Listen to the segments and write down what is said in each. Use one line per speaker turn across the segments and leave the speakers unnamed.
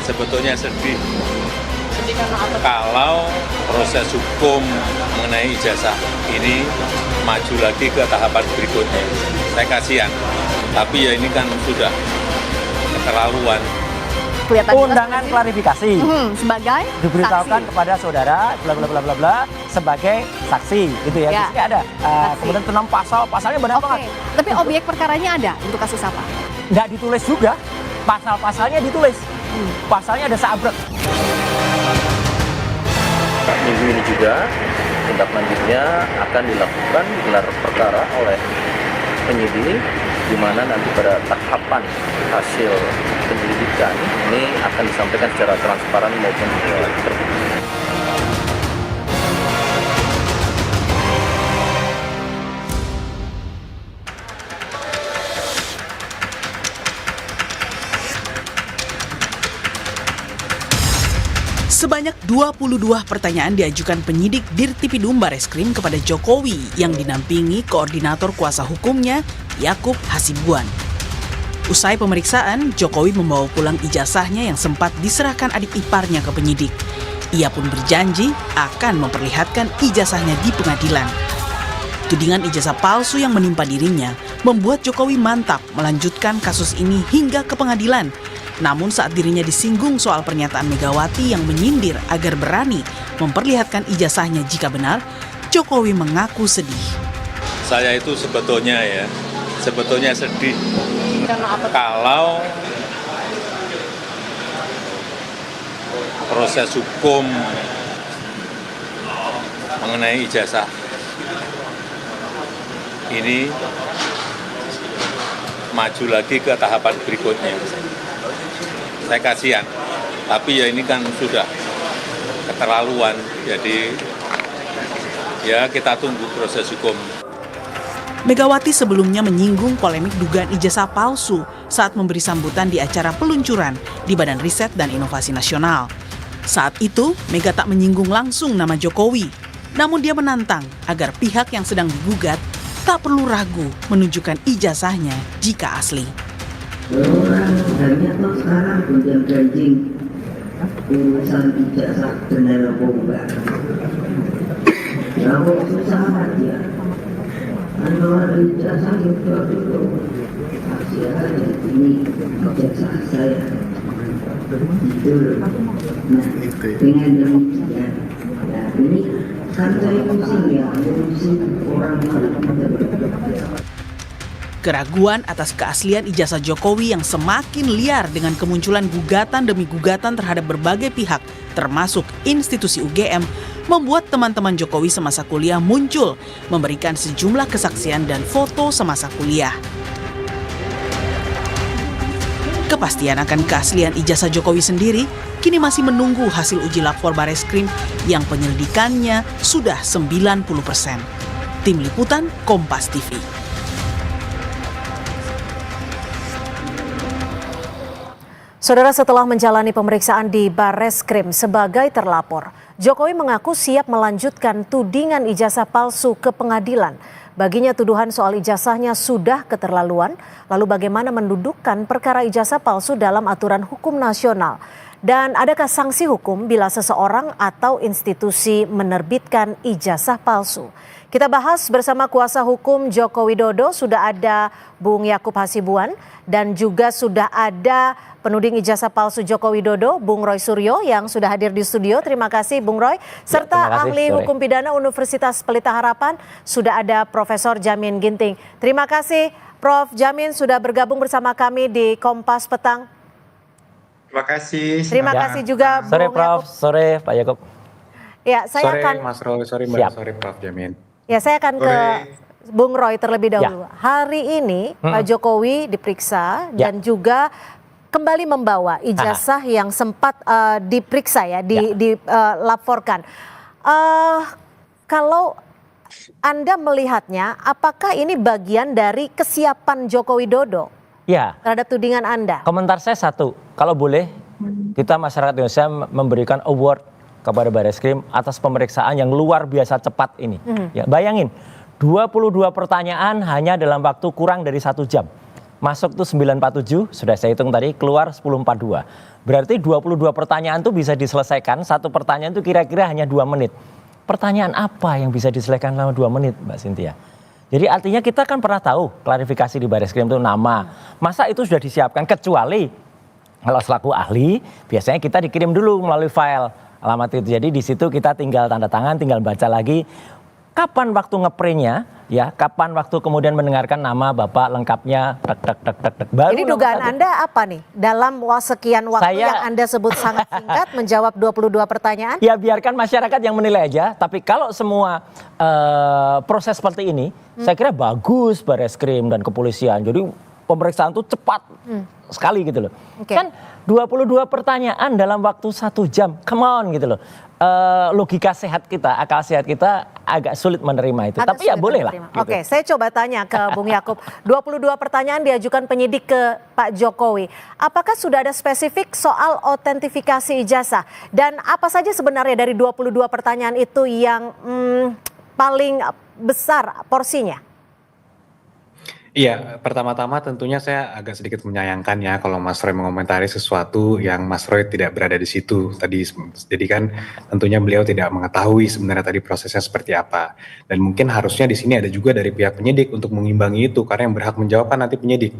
sebetulnya sedih
Sedih karena apa?
kalau proses hukum mengenai ijazah ini maju lagi ke tahapan berikutnya. Saya kasihan, tapi ya ini kan sudah keterlaluan.
Kelihatan
Undangan klarifikasi
sebagai
diberitahukan
saksi.
kepada saudara bla bla bla bla bla sebagai saksi gitu ya.
Ya.
Di sini ada.
Saksi.
Kemudian tentang pasalnya banyak
Oke,
banget.
tapi objek perkaranya ada untuk kasus apa?
Nggak ditulis juga. Pasal-pasalnya ditulis. Pasalnya ada sabrek.
Minggu ini juga tindak lanjutnya akan dilakukan gelar perkara oleh penyidik, di mana nanti pada tahapan hasil penyelidikan ini akan disampaikan secara transparan maupun terbuka.
Sebanyak 22 pertanyaan diajukan penyidik Dirtipidum Bareskrim kepada Jokowi yang dinampingi koordinator kuasa hukumnya Yakub Hasibuan. Usai pemeriksaan, Jokowi membawa pulang ijazahnya yang sempat diserahkan adik iparnya ke penyidik. Ia pun berjanji akan memperlihatkan ijazahnya di pengadilan. Tudingan ijazah palsu yang menimpa dirinya membuat Jokowi mantap melanjutkan kasus ini hingga ke pengadilan. Namun saat dirinya disinggung soal pernyataan Megawati yang menyindir agar berani memperlihatkan ijazahnya jika benar, Jokowi mengaku sedih.
Saya itu sebetulnya sedih
Karena apa?
kalau proses hukum mengenai ijazah ini maju lagi ke tahapan berikutnya. Saya kasihan, tapi ya ini kan sudah keterlaluan, jadi ya kita tunggu proses hukum.
Megawati sebelumnya menyinggung polemik dugaan ijazah palsu saat memberi sambutan di acara peluncuran di Badan Riset dan Inovasi Nasional. Saat itu, Mega tak menyinggung langsung nama Jokowi, namun dia menantang agar pihak yang sedang digugat tak perlu ragu menunjukkan ijazahnya jika asli.
Orang banyak tuh sekarang udah bridging urusan ijazah benar apa enggak. Ya kok susah amat ya. Kalau ada ijazah itu dulu kasih aja ini ijazah saya. Itu loh. Nah dengan demikian ya ini kan saya pusing ya ngurusin orang lain.
Keraguan atas keaslian ijazah Jokowi yang semakin liar dengan kemunculan gugatan demi gugatan terhadap berbagai pihak, termasuk institusi UGM, membuat teman-teman Jokowi semasa kuliah muncul, memberikan sejumlah kesaksian dan foto semasa kuliah. Kepastian akan keaslian ijazah Jokowi sendiri kini masih menunggu hasil uji lapor Bareskrim yang penyelidikannya sudah 90%. Tim Liputan Kompas TV.
Saudara, setelah menjalani pemeriksaan di Bareskrim sebagai terlapor, Jokowi mengaku siap melanjutkan tudingan ijazah palsu ke pengadilan. Baginya tuduhan soal ijazahnya sudah keterlaluan, lalu bagaimana mendudukkan perkara ijazah palsu dalam aturan hukum nasional? Dan adakah sanksi hukum bila seseorang atau institusi menerbitkan ijazah palsu? Kita bahas bersama kuasa hukum Joko Widodo, sudah ada Bung Yakub Hasibuan, dan juga sudah ada penuding ijazah palsu Joko Widodo, Bung Roy Suryo yang sudah hadir di studio. Terima kasih Bung Roy. Serta ahli hukum pidana Universitas Pelita Harapan, sudah ada Profesor Jamin Ginting. Terima kasih Prof. Jamin sudah bergabung bersama kami di Kompas Petang.
Terima kasih.
Terima kasih juga Bung
Sore Prof,
Yakub.
sore Pak Yakub.
Ya, saya
Sore
akan
Mas Roy, sore Mbak,
Siap.
sore Prof. Jamin.
Ya, saya akan ke Bung Roy terlebih dahulu.
Ya.
Hari ini Pak Jokowi diperiksa dan juga kembali membawa ijazah yang sempat diperiksa ya, dilaporkan. Kalau Anda melihatnya, apakah ini bagian dari kesiapan Joko Widodo
Ya,
terhadap tudingan Anda?
komentar saya satu, kalau boleh kita masyarakat Indonesia memberikan award kepada Bareskrim atas pemeriksaan yang luar biasa cepat ini. Ya, bayangin, 22 pertanyaan hanya dalam waktu kurang dari 1 jam. masuk tuh 947, sudah saya hitung tadi, keluar 1042. Berarti 22 pertanyaan tuh bisa diselesaikan, satu pertanyaan tuh kira-kira hanya 2 menit. Pertanyaan apa yang bisa diselesaikan selama 2 menit, Mbak Cynthia? Jadi artinya kita kan pernah tahu klarifikasi di Bareskrim itu nama. Masa itu sudah disiapkan, kecuali kalau selaku ahli, biasanya kita dikirim dulu melalui file alamat itu. Jadi di situ kita tinggal tanda tangan, tinggal baca lagi. Kapan waktu ngeprintnya, ya? Kapan waktu kemudian mendengarkan nama Bapak lengkapnya, baru.
Jadi dugaan Anda apa nih? Dalam sekian waktu yang Anda sebut sangat singkat, menjawab 22 pertanyaan?
Ya biarkan masyarakat yang menilai aja. Tapi kalau semua proses seperti ini, saya kira bagus Bareskrim dan kepolisian. Jadi pemeriksaan itu cepat sekali gitu loh. Kan 22 pertanyaan dalam waktu 1 jam, come on gitu loh. Logika sehat kita, akal sehat kita agak sulit menerima itu. Tapi ya boleh lah. Gitu.
Oke, saya coba tanya ke Bung Yakub. 22 pertanyaan diajukan penyidik ke Pak Jokowi. Apakah sudah ada spesifik soal otentifikasi ijazah? Dan apa saja sebenarnya dari 22 pertanyaan itu yang paling besar porsinya?
Iya, pertama-tama tentunya saya agak sedikit menyayangkan ya kalau Mas Roy mengomentari sesuatu yang Mas Roy tidak berada di situ tadi. Jadi kan tentunya beliau tidak mengetahui sebenarnya tadi prosesnya seperti apa. Dan mungkin harusnya di sini ada juga dari pihak penyidik untuk mengimbangi itu, karena yang berhak menjawab kan nanti penyidik.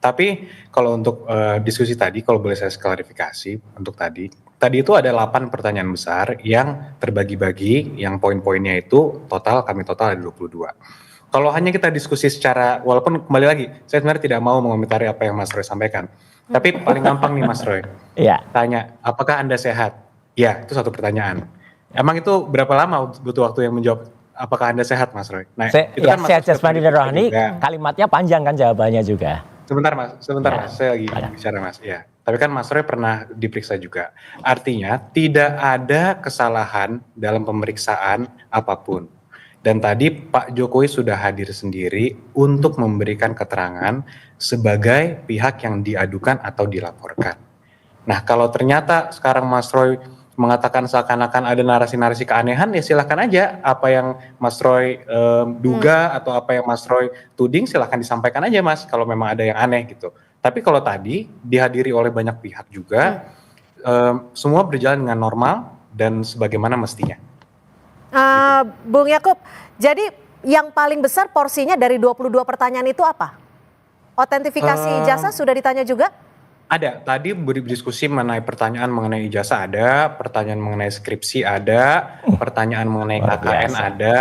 Tapi kalau untuk diskusi tadi, kalau boleh saya klarifikasi untuk tadi itu ada 8 pertanyaan besar yang terbagi-bagi, yang poin-poinnya itu kami total ada 22. Kalau hanya kita diskusi secara, walaupun kembali lagi, saya sebenarnya tidak mau mengomentari apa yang Mas Roy sampaikan. Tapi paling gampang nih Mas Roy, tanya, apakah Anda sehat? Ya, itu satu pertanyaan. Emang itu berapa lama butuh waktu yang menjawab, apakah Anda sehat Mas Roy? Nah, itu kan
sehat jasmani dan rohani, kalimatnya panjang kan jawabannya juga.
Sebentar Mas, saya lagi bicara Mas. Ya, tapi kan Mas Roy pernah diperiksa juga. Artinya tidak ada kesalahan dalam pemeriksaan apapun. Dan tadi Pak Jokowi sudah hadir sendiri untuk memberikan keterangan sebagai pihak yang diadukan atau dilaporkan. Nah, kalau ternyata sekarang Mas Roy mengatakan seakan-akan ada narasi-narasi keanehan, ya silahkan aja apa yang Mas Roy duga atau apa yang Mas Roy tuding, silahkan disampaikan aja Mas, kalau memang ada yang aneh gitu. Tapi kalau tadi dihadiri oleh banyak pihak juga, semua berjalan dengan normal dan sebagaimana mestinya.
Bung Yakub, jadi yang paling besar porsinya dari 22 pertanyaan itu apa? Otentifikasi ijazah sudah ditanya juga?
Ada, tadi berdiskusi mengenai pertanyaan mengenai ijazah ada, pertanyaan mengenai skripsi ada, pertanyaan mengenai KKN ada,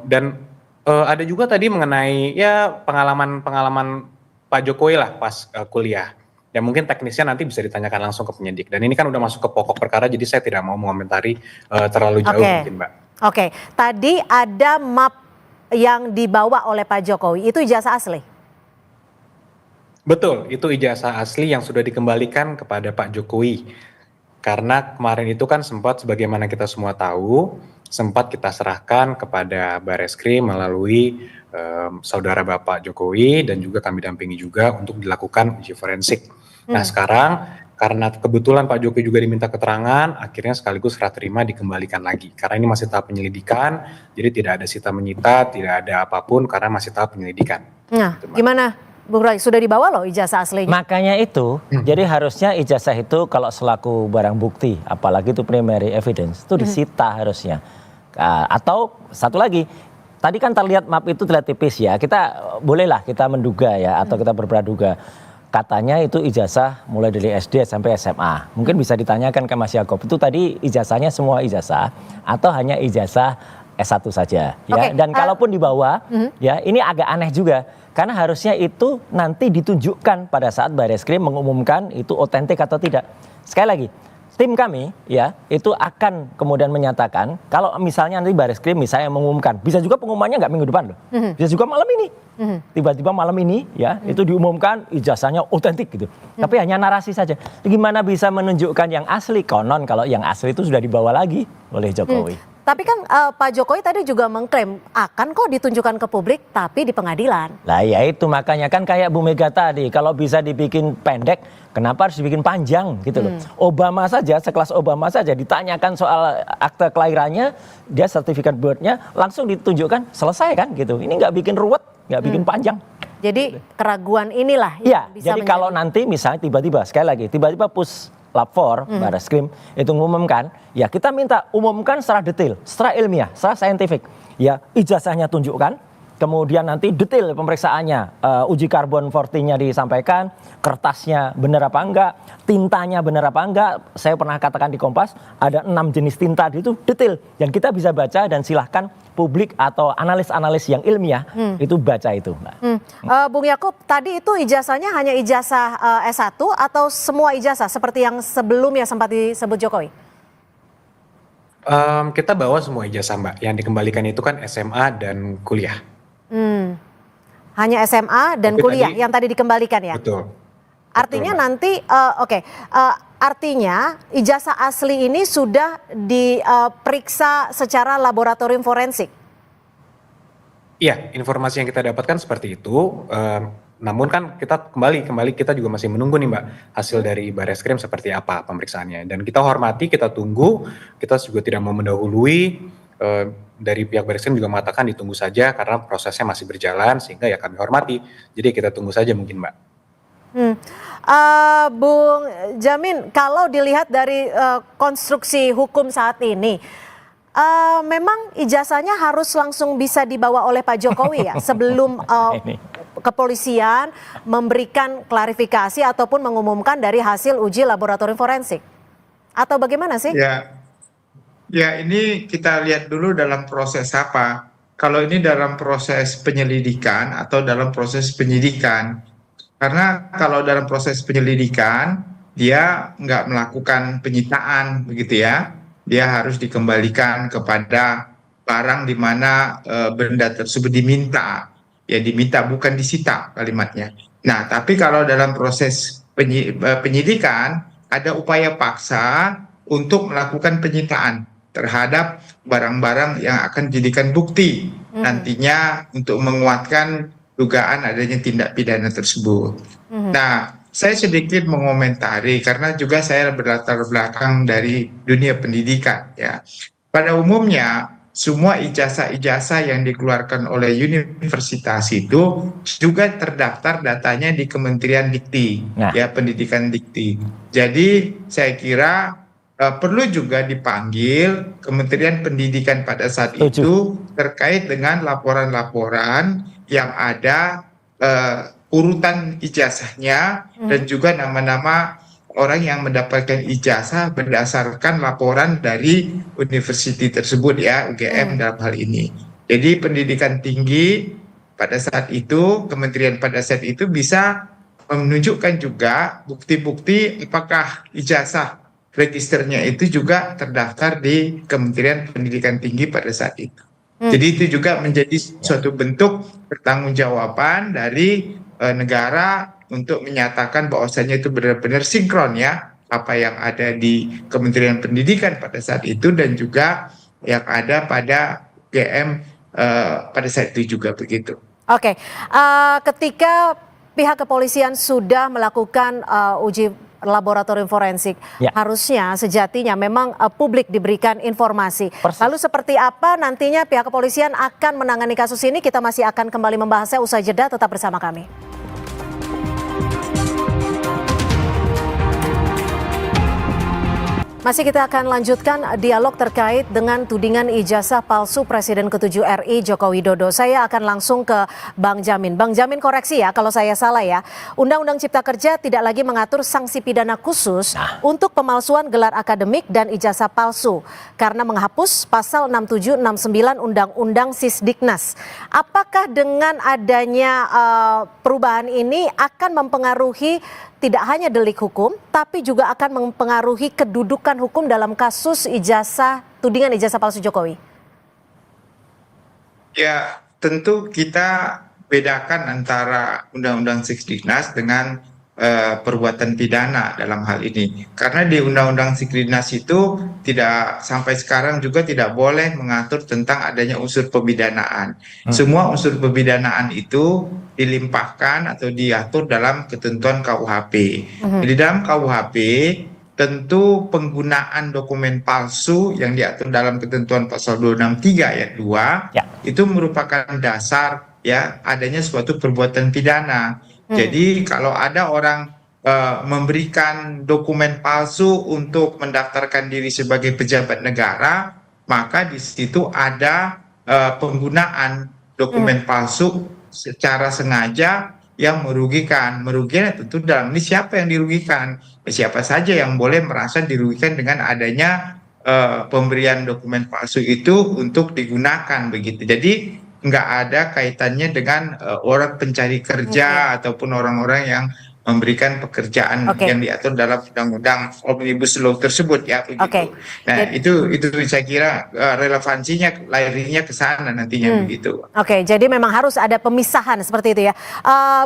dan ada juga tadi mengenai ya pengalaman Pak Jokowi lah pas kuliah. Ya mungkin teknisnya nanti bisa ditanyakan langsung ke penyidik. Dan ini kan udah masuk ke pokok perkara, jadi saya tidak mau mengomentari terlalu jauh mungkin Mbak.
Oke, tadi ada map yang dibawa oleh Pak Jokowi, itu ijazah asli?
Betul, itu ijazah asli yang sudah dikembalikan kepada Pak Jokowi. Karena kemarin itu kan sempat, sebagaimana kita semua tahu, sempat kita serahkan kepada Bareskrim melalui saudara Bapak Jokowi dan juga kami dampingi juga untuk dilakukan uji forensik. Nah sekarang karena kebetulan Pak Jokowi juga diminta keterangan, akhirnya sekaligus serah terima dikembalikan lagi. Karena ini masih tahap penyelidikan, jadi tidak ada sita menyita, tidak ada apapun karena masih tahap penyelidikan.
Nah, gitu, gimana Bung Roy, sudah dibawa loh ijazah aslinya?
Makanya itu, jadi harusnya ijazah itu kalau selaku barang bukti, apalagi itu primary evidence, itu disita harusnya. Atau satu lagi, tadi kan terlihat map itu terlihat tipis ya, kita bolehlah kita menduga ya, atau kita berpraduga. Katanya itu ijazah mulai dari SD sampai SMA. Mungkin bisa ditanyakan ke Mas Yakob, itu tadi ijazahnya semua ijazah atau hanya ijazah S1 saja ya. Dan kalaupun dibawa ya ini agak aneh juga karena harusnya itu nanti ditunjukkan pada saat Bareskrim mengumumkan itu otentik atau tidak. Sekali lagi, tim kami ya itu akan kemudian menyatakan kalau misalnya nanti Bareskrim misalnya mengumumkan, bisa juga pengumumannya nggak minggu depan loh, bisa juga malam ini. Tiba-tiba malam ini ya itu diumumkan ijazahnya otentik gitu. Tapi hanya narasi saja. Gimana bisa menunjukkan yang asli? Konon kalau yang asli itu sudah dibawa lagi oleh Jokowi.
Tapi kan Pak Jokowi tadi juga mengklaim akan kok ditunjukkan ke publik tapi di pengadilan.
Lah ya itu makanya kan kayak Bu Mega tadi, kalau bisa dibikin pendek kenapa harus dibikin panjang gitu loh. Obama saja, sekelas Obama saja ditanyakan soal akte kelahirannya, dia sertifikat birth-nya langsung ditunjukkan, selesai kan gitu. Ini nggak bikin ruwet, nggak bikin panjang.
Jadi keraguan inilah
Iya,
yang bisa
jadi kalau nanti misalnya tiba-tiba, sekali lagi, tiba-tiba Puslap 4, Barreskrim, itu mengumumkan, ya kita minta umumkan secara detail, secara ilmiah, secara saintifik. Ya, ijazahnya tunjukkan, kemudian nanti detail pemeriksaannya, uji karbon 14-nya disampaikan, kertasnya benar apa enggak, tintanya benar apa enggak. Saya pernah katakan di Kompas, ada 6 jenis tinta itu detail. Dan kita bisa baca dan silahkan publik atau analis-analis yang ilmiah itu baca itu.
Bung Yakub, tadi itu ijazahnya hanya ijazah S1 atau semua ijazah seperti yang sebelumnya sempat disebut Jokowi?
Kita bawa semua ijazah Mbak, yang dikembalikan itu kan SMA dan kuliah.
Hanya SMA dan
Tapi
kuliah
tadi-
yang tadi dikembalikan ya?
Betul.
Artinya
Betul, Mbak.
nanti, artinya ijazah asli ini sudah diperiksa secara laboratorium forensik?
Iya, informasi yang kita dapatkan seperti itu. Namun kan kita kembali kita juga masih menunggu nih Mbak hasil dari Barreskrim seperti apa pemeriksaannya. Dan kita hormati, kita tunggu. Kita juga tidak mau mendahului. Dari pihak Barreskrim juga mengatakan ditunggu saja karena prosesnya masih berjalan sehingga ya kami hormati. Jadi kita tunggu saja mungkin Mbak.
Bung Jamin, kalau dilihat dari konstruksi hukum saat ini, memang ijazahnya harus langsung bisa dibawa oleh Pak Jokowi ya sebelum kepolisian memberikan klarifikasi ataupun mengumumkan dari hasil uji laboratorium forensik. Atau bagaimana sih?
Ya, ini kita lihat dulu dalam proses apa. Kalau ini dalam proses penyelidikan atau dalam proses penyidikan. Karena kalau dalam proses penyelidikan, dia nggak melakukan penyitaan, begitu ya. Dia harus dikembalikan kepada barang di mana benda tersebut diminta. Ya diminta, bukan disita kalimatnya. Nah, tapi kalau dalam proses penyidikan, ada upaya paksa untuk melakukan penyitaan terhadap barang-barang yang akan dijadikan bukti nantinya untuk menguatkan dugaan adanya tindak pidana tersebut. Nah, saya sedikit mengomentari karena juga saya berlatar belakang dari dunia pendidikan ya. Pada umumnya semua ijazah-ijazah yang dikeluarkan oleh universitas itu juga terdaftar datanya di Kementerian Dikti, ya Pendidikan Dikti. Jadi saya kira perlu juga dipanggil Kementerian Pendidikan pada saat itu terkait dengan laporan-laporan yang ada urutan ijazahnya dan juga nama-nama orang yang mendapatkan ijazah berdasarkan laporan dari universitas tersebut ya, UGM dalam hal ini. Jadi pendidikan tinggi pada saat itu, kementerian pada saat itu bisa menunjukkan juga bukti-bukti apakah ijazah registernya itu juga terdaftar di Kementerian Pendidikan Tinggi pada saat itu. Jadi itu juga menjadi suatu bentuk pertanggungjawaban dari negara untuk menyatakan bahwasanya itu benar-benar sinkron ya apa yang ada di Kementerian Pendidikan pada saat itu dan juga yang ada pada UGM pada saat itu juga begitu.
Oke, ketika pihak kepolisian sudah melakukan uji laboratorium forensik, harusnya sejatinya memang publik diberikan informasi. Lalu seperti apa nantinya pihak kepolisian akan menangani kasus ini? Kita masih akan kembali membahasnya usai jeda, tetap bersama kami. Masih kita akan lanjutkan dialog terkait dengan tudingan ijazah palsu Presiden ke-7 RI Joko Widodo. Saya akan langsung ke Bang Jamin. Bang Jamin koreksi ya kalau saya salah ya. Undang-Undang Cipta Kerja tidak lagi mengatur sanksi pidana khusus untuk pemalsuan gelar akademik dan ijazah palsu karena menghapus pasal 67, 69 Undang-Undang Sisdiknas. Apakah dengan adanya perubahan ini akan mempengaruhi tidak hanya delik hukum, tapi juga akan mempengaruhi kedudukan hukum dalam kasus tudingan ijazah palsu Jokowi?
Ya, tentu kita bedakan antara Undang-Undang Sisdiknas dengan perbuatan pidana dalam hal ini. Karena di Undang-Undang Sisdiknas itu tidak sampai sekarang juga tidak boleh mengatur tentang adanya unsur pemidanaan. Semua unsur pemidanaan itu dilimpahkan atau diatur dalam ketentuan KUHP. Di dalam KUHP tentu penggunaan dokumen palsu yang diatur dalam ketentuan pasal 263 ayat 2 itu merupakan dasar ya adanya suatu perbuatan pidana. Jadi kalau ada orang memberikan dokumen palsu untuk mendaftarkan diri sebagai pejabat negara, maka di situ ada penggunaan dokumen palsu secara sengaja yang merugikan. Merugikan tentu dalam ini siapa yang dirugikan? Siapa saja yang boleh merasa dirugikan dengan adanya pemberian dokumen palsu itu untuk digunakan begitu. Jadi nggak ada kaitannya dengan orang pencari kerja ataupun orang-orang yang memberikan pekerjaan yang diatur dalam undang-undang Omnibus Law tersebut ya begitu. Nah, itu saya kira relevansinya lahirnya ke sana nantinya begitu.
Jadi memang harus ada pemisahan seperti itu ya.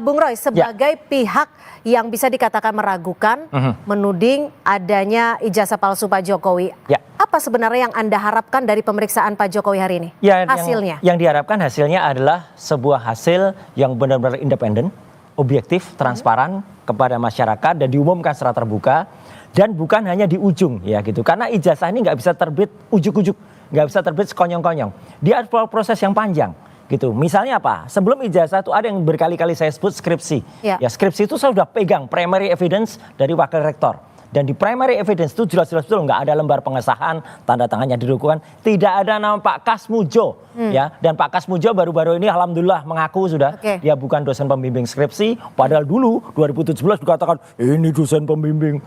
Bung Roy, sebagai pihak yang bisa dikatakan meragukan, menuding adanya ijazah palsu Pak Jokowi. Apa sebenarnya yang Anda harapkan dari pemeriksaan Pak Jokowi hari ini? Hasilnya?
Yang diharapkan hasilnya adalah sebuah hasil yang benar-benar independen, objektif, transparan kepada masyarakat dan diumumkan secara terbuka dan bukan hanya di ujung ya gitu. Karena ijazah ini nggak bisa terbit ujuk-ujuk, nggak bisa terbit sekonyong-konyong. Dia ada proses yang panjang gitu. Misalnya apa? Sebelum ijazah itu ada yang berkali-kali saya sebut skripsi. Ya skripsi itu saya sudah pegang primary evidence dari wakil rektor. Dan di primary evidence itu jelas-jelas betul nggak ada lembar pengesahan, tanda tangannya didukukan, tidak ada nama Pak Kasmujo ya. Dan Pak Kasmujo baru-baru ini alhamdulillah mengaku sudah dia bukan dosen pembimbing skripsi, padahal dulu 2017 dikatakan ini dosen pembimbing,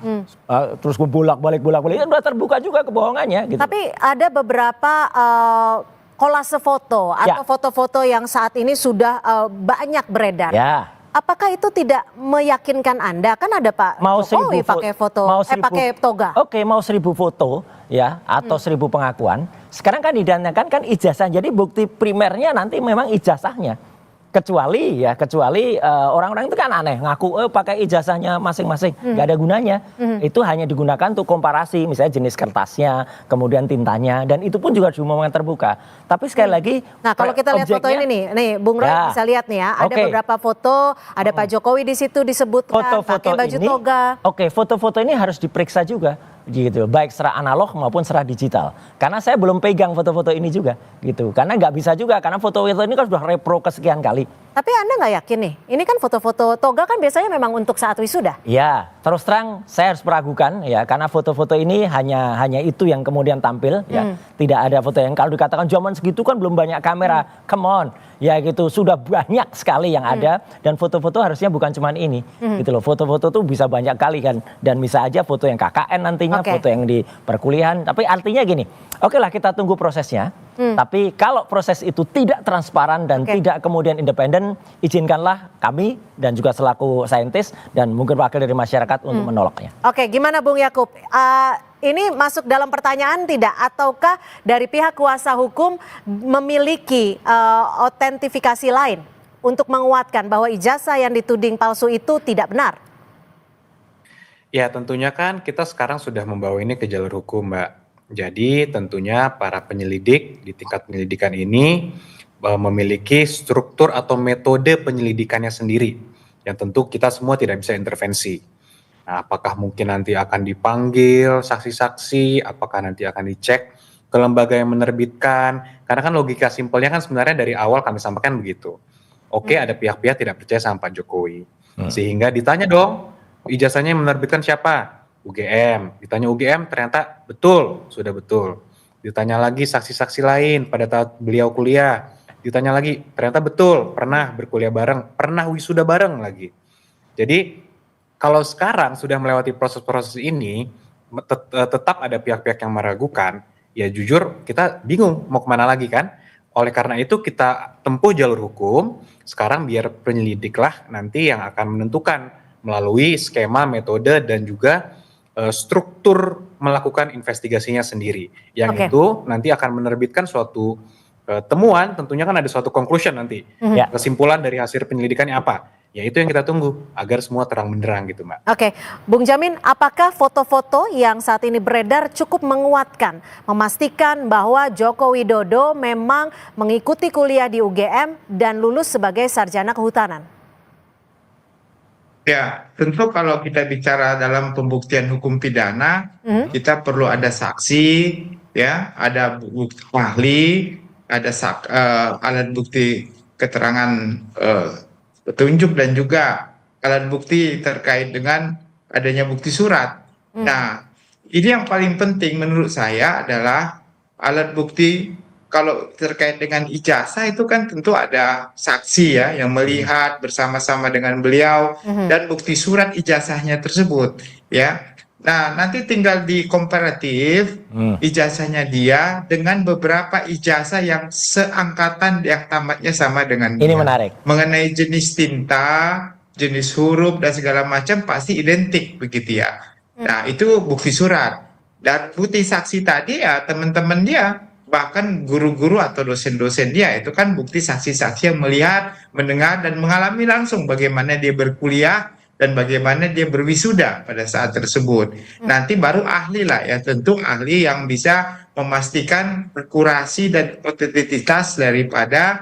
terus bolak-balik itu sudah terbuka juga kebohongannya. Gitu.
Tapi ada beberapa kolase foto atau foto-foto yang saat ini sudah banyak beredar. Apakah itu tidak meyakinkan Anda? Kan ada Pak Jokowi pakai foto, pakai toga.
Mau 1.000 foto ya atau 1.000 pengakuan. Sekarang kan didanyakan kan ijazah. Jadi bukti primernya nanti memang ijazahnya. Kecuali orang-orang itu kan aneh ngaku pakai ijazahnya masing-masing, nggak ada gunanya. Itu hanya digunakan untuk komparasi, misalnya jenis kertasnya, kemudian tintanya, dan itu pun juga diumumkan terbuka. Tapi sekali lagi,
nah kalau kita lihat foto ini nih, Bung Roy bisa lihat nih ya, ada beberapa foto, ada Pak Jokowi di situ disebutkan pakai baju toga.
Foto-foto ini harus diperiksa juga. Gitu, baik secara analog maupun secara digital. Karena saya belum pegang foto-foto ini juga, gitu. Karena nggak bisa juga, karena foto-foto ini kan sudah repro kesekian kali.
Tapi Anda nggak yakin nih, ini kan foto-foto toga kan biasanya memang untuk saat wisuda.
Ya, terus terang saya harus meragukan ya, karena foto-foto ini hanya itu yang kemudian tampil, ya. Tidak ada foto yang kalau dikatakan zaman segitu kan belum banyak kamera, come on, ya gitu, sudah banyak sekali yang ada dan foto-foto harusnya bukan cuma ini, gitu loh. Foto-foto tuh bisa banyak kali kan, dan bisa aja foto yang KKN nantinya, foto yang di perkuliahan. Tapi artinya gini, oke lah kita tunggu prosesnya. Tapi kalau proses itu tidak transparan dan tidak kemudian independen, izinkanlah kami dan juga selaku saintis dan mungkin wakil dari masyarakat untuk menolaknya.
Gimana Bung Yakub? Ini masuk dalam pertanyaan tidak? Ataukah dari pihak kuasa hukum memiliki otentifikasi lain untuk menguatkan bahwa ijazah yang dituding palsu itu tidak benar?
Ya tentunya kan kita sekarang sudah membawa ini ke jalur hukum, Mbak. Jadi tentunya para penyelidik di tingkat penyelidikan ini memiliki struktur atau metode penyelidikannya sendiri yang tentu kita semua tidak bisa intervensi. Nah, apakah mungkin nanti akan dipanggil saksi-saksi, apakah nanti akan dicek ke lembaga yang menerbitkan, karena kan logika simpelnya kan sebenarnya dari awal kami sampaikan begitu. Ada pihak-pihak tidak percaya sama Pak Jokowi, sehingga ditanya dong, ijazahnya yang menerbitkan siapa? UGM. Ditanya UGM ternyata betul, sudah betul. Ditanya lagi saksi-saksi lain pada saat beliau kuliah. Ditanya lagi ternyata betul, pernah berkuliah bareng, pernah wisuda bareng lagi. Jadi kalau sekarang sudah melewati proses-proses ini, tetap ada pihak-pihak yang meragukan, ya jujur kita bingung mau kemana lagi kan. Oleh karena itu kita tempuh jalur hukum, sekarang biar penyelidiklah nanti yang akan menentukan melalui skema, metode, dan juga struktur melakukan investigasinya sendiri. Yang itu nanti akan menerbitkan suatu temuan, tentunya kan ada suatu conclusion nanti. Kesimpulan dari hasil penyelidikannya apa? Ya itu yang kita tunggu, agar semua terang benderang gitu Mbak.
Bung Jamin, apakah foto-foto yang saat ini beredar cukup menguatkan, memastikan bahwa Joko Widodo memang mengikuti kuliah di UGM dan lulus sebagai sarjana kehutanan?
Ya, tentu kalau kita bicara dalam pembuktian hukum pidana, kita perlu ada saksi, ya, ada bukti ahli, ada alat bukti keterangan petunjuk dan juga alat bukti terkait dengan adanya bukti surat. Nah, ini yang paling penting menurut saya adalah alat bukti. Kalau terkait dengan ijazah itu kan tentu ada saksi ya yang melihat bersama-sama dengan beliau dan bukti surat ijazahnya tersebut ya. Nah, nanti tinggal di komparatif ijazahnya dia dengan beberapa ijazah yang seangkatan yang tamatnya sama dengan
Ini
dia.
menarik.
Mengenai jenis tinta, jenis huruf dan segala macam pasti identik begitu ya. Nah, itu bukti surat. Dan bukti saksi tadi ya teman-teman dia, bahkan guru-guru atau dosen-dosen dia itu kan bukti saksi-saksi yang melihat, mendengar dan mengalami langsung bagaimana dia berkuliah dan bagaimana dia berwisuda pada saat tersebut. Nanti baru ahli lah ya, tentu ahli yang bisa memastikan akurasi dan otentisitas daripada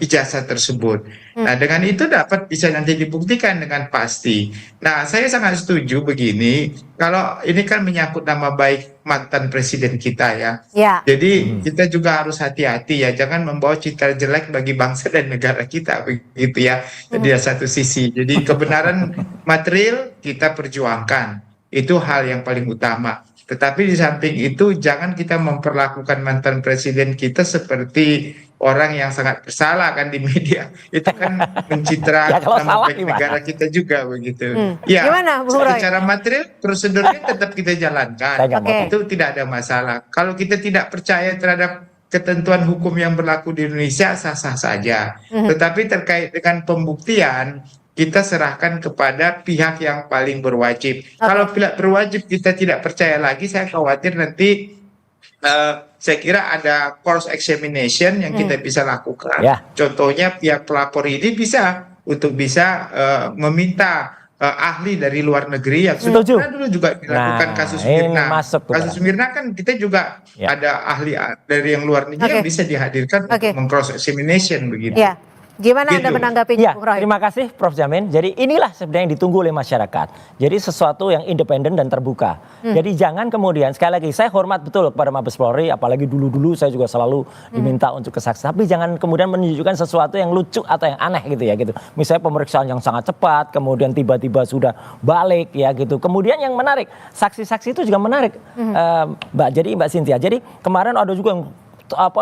ijazah tersebut. Nah, dengan itu dapat bisa nanti dibuktikan dengan pasti. Nah, saya sangat setuju begini, kalau ini kan menyangkut nama baik mantan presiden kita ya.
Ya.
Jadi kita juga harus hati-hati ya, jangan membawa citra jelek bagi bangsa dan negara kita begitu ya. Jadi satu sisi, jadi kebenaran material kita perjuangkan, itu hal yang paling utama. Tetapi di samping itu jangan kita memperlakukan mantan presiden kita seperti orang yang sangat bersalah kan di media. Itu kan mencitra
Ya, kalau
nama
salah
baik
gimana?
negara kita juga begitu. Ya,
Gimana, Bung Roy?
secara material prosedurnya tetap kita jalankan.
Saya nggak
Oke.
Itu tidak ada masalah. Kalau kita tidak percaya terhadap ketentuan hukum yang berlaku di Indonesia, sah-sah saja. Tetapi terkait dengan pembuktian, kita serahkan kepada pihak yang paling berwajib. Kalau pihak berwajib kita tidak percaya lagi, saya khawatir nanti saya kira ada cross examination yang kita bisa lakukan.
Ya.
Contohnya pihak pelapor ini bisa meminta ahli dari luar negeri yang
Setuju.
sudah dulu juga dilakukan
Nah,
kasus
ini
Mirna.
masuk tuh,
Kasus
Bang.
Mirna kan kita juga
Ya.
ada ahli dari yang luar negeri yang
Oke.
bisa dihadirkan
Oke.
untuk meng-cross examination begitu.
Ya. Gimana Anda
Gitu.
menanggapinya,
Ya,
Bung Roy?
terima kasih Prof. Jamin. Jadi inilah sebenarnya yang ditunggu oleh masyarakat. Jadi sesuatu yang independen dan terbuka. Jadi jangan kemudian, sekali lagi saya hormat betul kepada Mabes Polri, apalagi dulu-dulu saya juga selalu diminta untuk kesaksian. Tapi jangan kemudian menunjukkan sesuatu yang lucu atau yang aneh gitu ya gitu. Misalnya pemeriksaan yang sangat cepat, kemudian tiba-tiba sudah balik ya gitu. Kemudian yang menarik, saksi-saksi itu juga menarik, Mbak Cynthia. Jadi kemarin ada juga yang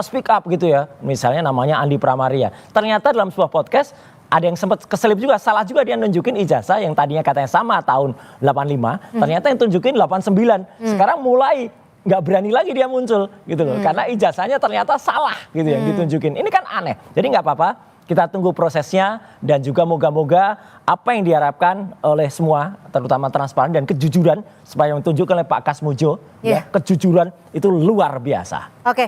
speak up gitu ya, misalnya namanya Andi Pramaria. Ternyata dalam sebuah podcast ada yang sempat keselip juga, salah juga dia nunjukin ijazah yang tadinya katanya sama tahun 85, ternyata yang tunjukin 89. Sekarang mulai nggak berani lagi dia muncul gitu loh, karena ijazahnya ternyata salah gitu yang ditunjukin. Ini kan aneh. Jadi nggak apa-apa, kita tunggu prosesnya dan juga moga-moga apa yang diharapkan oleh semua, terutama transparan dan kejujuran, supaya yang ditunjukkan oleh Pak Kasmujo, ya, kejujuran itu luar biasa.
Oke,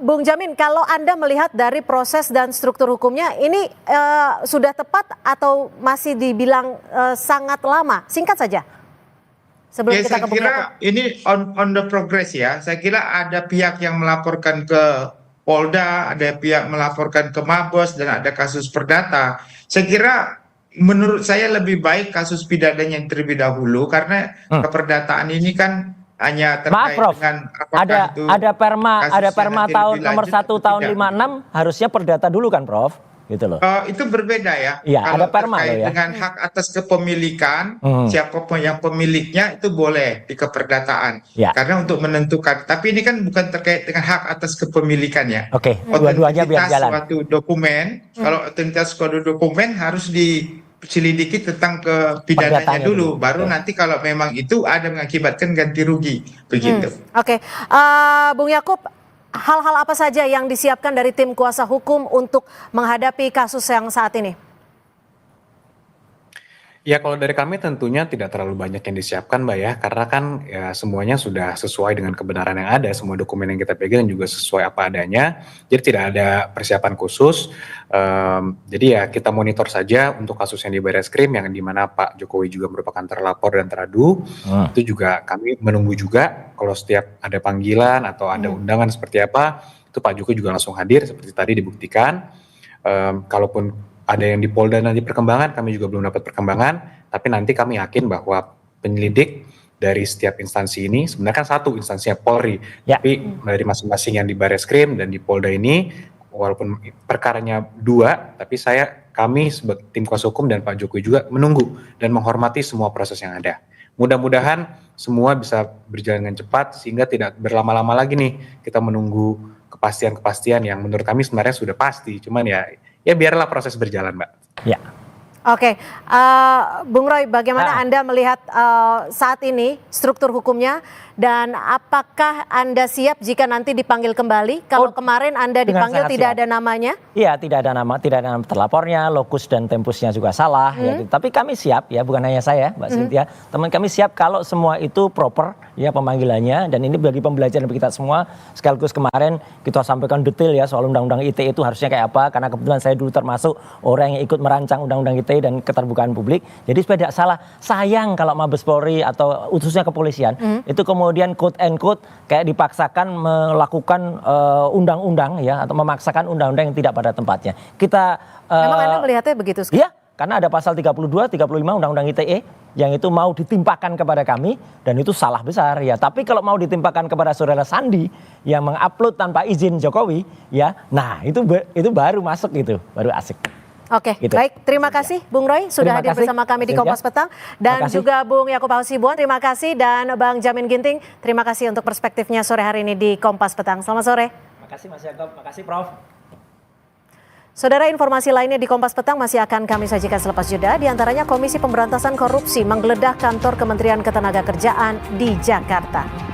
Bung Jamin, kalau Anda melihat dari proses dan struktur hukumnya, ini sudah tepat atau masih dibilang sangat lama? Singkat saja. Sebelum kita
saya
ke Bung
kira
Yakub.
ini on the progress ya. Saya kira ada pihak yang melaporkan ke Polda, ada pihak melaporkan ke Mabes, dan ada kasus perdata. Saya kira menurut saya lebih baik kasus pidananya yang terlebih dahulu, karena keperdataan ini kan hanya terkait
Maaf Prof,
dengan apakah itu
ada perma
kasusnya nanti
tahun
lebih
nomor
lanjut
1
atau
tahun
tidak.
56 harusnya perdata dulu kan Prof? Gitu loh.
Itu berbeda ya.
Iya,
Kalau
ada perma
terkait
loh ya.
dengan hak atas kepemilikan, siapapun yang pemiliknya itu boleh di keperdataan.
Ya.
Karena untuk menentukan. Tapi ini kan bukan terkait dengan hak atas kepemilikan ya.
Oke, dua-duanya biar
Otentitas
jalan.
suatu dokumen, kalau otentitas suatu dokumen harus diselidiki tentang kepidananya
Perdatanya
dulu.
dulu.
Baru
Oke.
nanti kalau memang itu ada mengakibatkan ganti rugi. Begitu.
Oke, Bung Yakub, hal-hal apa saja yang disiapkan dari tim kuasa hukum untuk menghadapi kasus yang saat ini?
Ya kalau dari kami tentunya tidak terlalu banyak yang disiapkan Mbak ya, karena kan ya semuanya sudah sesuai dengan kebenaran yang ada, semua dokumen yang kita pegang juga sesuai apa adanya, jadi tidak ada persiapan khusus. Jadi ya kita monitor saja untuk kasus yang di Barreskrim yang dimana Pak Jokowi juga merupakan terlapor dan teradu, itu juga kami menunggu juga kalau setiap ada panggilan atau ada undangan seperti apa, itu Pak Jokowi juga langsung hadir seperti tadi dibuktikan. Kalaupun ada yang di Polda nanti perkembangan, kami juga belum dapat perkembangan, tapi nanti kami yakin bahwa penyelidik dari setiap instansi ini, sebenarnya kan satu instansinya Polri,
Ya.
tapi dari masing-masing yang di Barreskrim dan di Polda ini, walaupun perkaranya 2, tapi kami sebagai tim kuasa hukum dan Pak Jokowi juga menunggu dan menghormati semua proses yang ada. Mudah-mudahan semua bisa berjalan dengan cepat sehingga tidak berlama-lama lagi nih kita menunggu kepastian-kepastian yang menurut kami sebenarnya sudah pasti. Cuman ya biarlah proses berjalan, Mbak.
Ya.
Oke, Bung Roy, bagaimana Anda melihat saat ini struktur hukumnya dan apakah Anda siap jika nanti dipanggil kembali? Kalau kemarin Anda dipanggil tidak ada namanya?
Iya, tidak ada nama terlapornya, lokus dan tempusnya juga salah. Ya, gitu. Tapi kami siap ya, bukan hanya saya, Mbak Cynthia. Teman kami siap kalau semua itu proper ya pemanggilannya, dan ini bagi pembelajaran bagi kita semua. Sekaligus kemarin kita sampaikan detail ya soal undang-undang ITE itu harusnya kayak apa, karena kebetulan saya dulu termasuk orang yang ikut merancang undang-undang ITE dan keterbukaan publik. Jadi supaya tidak salah, sayang kalau Mabes Polri atau khususnya kepolisian itu kemudian quote and quote kayak dipaksakan melakukan undang-undang ya, atau memaksakan undang-undang yang tidak pada tempatnya. Kita
memang Anda melihatnya begitu sekali?
Iya, karena ada pasal 32, 35 Undang-Undang ITE yang itu mau ditimpakan kepada kami dan itu salah besar ya. Tapi kalau mau ditimpakan kepada saudara Sandi yang mengupload tanpa izin Jokowi ya, nah itu baru masuk gitu, baru asik.
Oke,
gitu.
Baik. Terima kasih Bung Roy sudah hadir bersama kami di Kompas Petang. Dan juga Bung Yakub Hasibuan, terima kasih. Dan Bang Jamin Ginting, terima kasih untuk perspektifnya sore hari ini di Kompas Petang. Selamat sore.
Terima kasih Mas Yakub, terima kasih Prof.
Saudara, informasi lainnya di Kompas Petang masih akan kami sajikan selepas jeda. Di antaranya Komisi Pemberantasan Korupsi menggeledah kantor Kementerian Ketenagakerjaan di Jakarta.